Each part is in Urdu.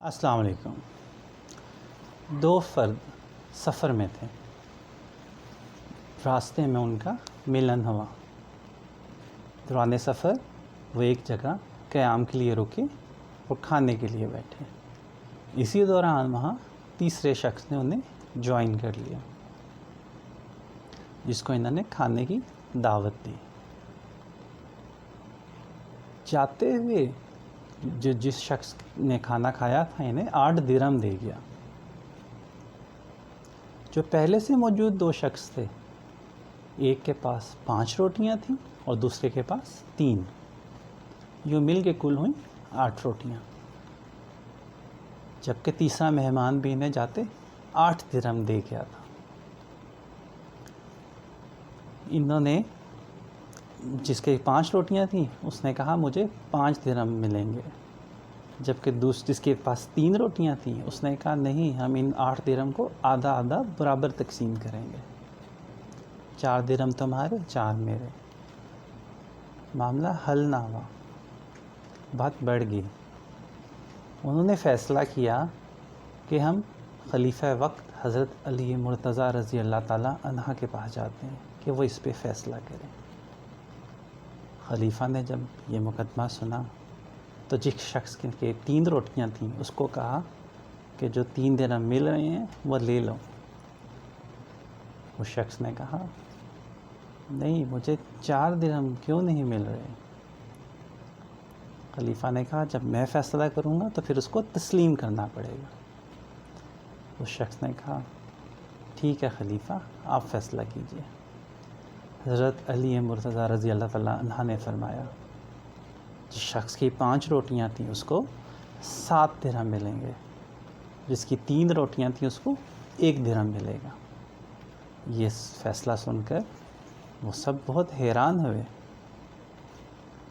السلام علیکم۔ دو فرد سفر میں تھے، راستے میں ان کا ملن ہوا۔ دوران سفر وہ ایک جگہ قیام کے لیے رکے اور کھانے کے لیے بیٹھے۔ اسی دوران وہاں تیسرے شخص نے انہیں جوائن کر لیا، جس کو انہوں نے کھانے کی دعوت دی۔ جاتے ہوئے جس شخص نے کھانا کھایا تھا انہیں 8 درہم دے گیا۔ جو پہلے سے موجود دو شخص تھے، ایک کے پاس 5 روٹیاں تھیں اور دوسرے کے پاس 3، یوں مل کے کل ہوئیں 8 روٹیاں، جبکہ تیسرا مہمان بھی انہیں جاتے 8 درہم دے گیا تھا۔ انہوں نے جس کے 5 روٹیاں تھیں اس نے کہا مجھے 5 درہم ملیں گے، جبکہ جس کے پاس 3 روٹیاں تھیں اس نے کہا نہیں، ہم ان 8 درہم کو آدھا آدھا برابر تقسیم کریں گے، 4 درہم تمہارے 4 میرے۔ معاملہ حل نہ ہوا، بات بڑھ گئی۔ انہوں نے فیصلہ کیا کہ ہم خلیفہ وقت حضرت علی مرتضیٰ رضی اللہ تعالیٰ عنہ کے پاس جاتے ہیں کہ وہ اس پہ فیصلہ کریں۔ خلیفہ نے جب یہ مقدمہ سنا تو جس شخص کے 3 روٹیاں تھیں اس کو کہا کہ جو 3 درہم مل رہے ہیں وہ لے لو۔ اس شخص نے کہا نہیں، مجھے 4 درہم کیوں نہیں مل رہے؟ خلیفہ نے کہا جب میں فیصلہ کروں گا تو پھر اس کو تسلیم کرنا پڑے گا۔ اس شخص نے کہا ٹھیک ہے خلیفہ، آپ فیصلہ کیجئے۔ حضرت علی مرتضیٰ رضی اللہ تعالیٰ عنہ نے فرمایا جس شخص کی 5 روٹیاں تھیں اس کو 7 درہم ملیں گے، جس کی 3 روٹیاں تھیں اس کو 1 درہم ملے گا۔ یہ فیصلہ سن کر وہ سب بہت حیران ہوئے۔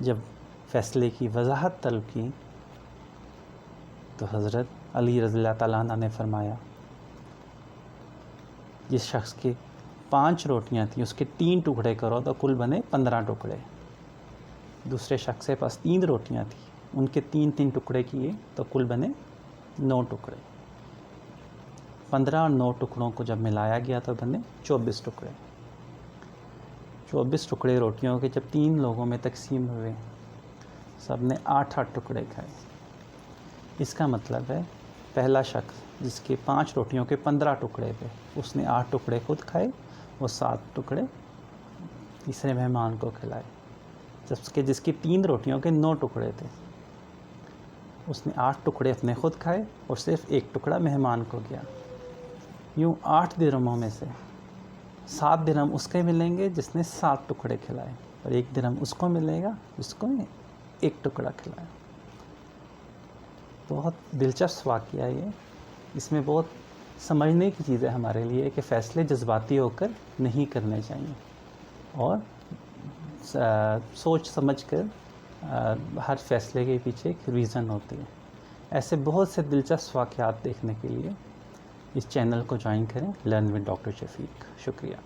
جب فیصلے کی وضاحت طلب کی تو حضرت علی رضی اللہ تعالیٰ عنہ نے فرمایا جس شخص کے 5 روٹیاں تھیں اس کے 3 ٹکڑے کرو تو کل بنے 15 ٹکڑے۔ دوسرے شخص کے پاس 3 روٹیاں تھیں، ان کے 3 ٹکڑے کیے تو کل بنے 9 ٹکڑے۔ 15 اور 9 ٹکڑوں کو جب ملایا گیا تو بنے 24 ٹکڑے۔ 24 ٹکڑے روٹیوں کے جب 3 لوگوں میں تقسیم ہوئے، سب نے 8 ٹکڑے کھائے۔ اس کا مطلب ہے پہلا شخص جس کے 5 روٹیوں کے 15 ٹکڑے تھے اس نے 8 ٹکڑے خود کھائے، وہ 7 ٹکڑے تیسرے مہمان کو کھلائے، جبکہ جس کی 3 روٹیوں کے 9 ٹکڑے تھے اس نے 8 ٹکڑے اپنے خود کھائے اور صرف 1 ٹکڑا مہمان کو گیا۔ یوں 8 درہموں میں سے 7 درہم اس کے ملیں گے جس نے 7 ٹکڑے کھلائے، اور 1 درہم اس کو ملے گا جس کو 1 ٹکڑا کھلایا۔ بہت دلچسپ واقعہ ہے یہ۔ اس میں بہت سمجھنے کی چیز ہے ہمارے لیے کہ فیصلے جذباتی ہو کر نہیں کرنے چاہیے، اور سوچ سمجھ کر ہر فیصلے کے پیچھے ایک ریزن ہوتی ہے۔ ایسے بہت سے دلچسپ واقعات دیکھنے کے لیے اس چینل کو جوائن کریں، لرن ود ڈاکٹر شفیق۔ شکریہ۔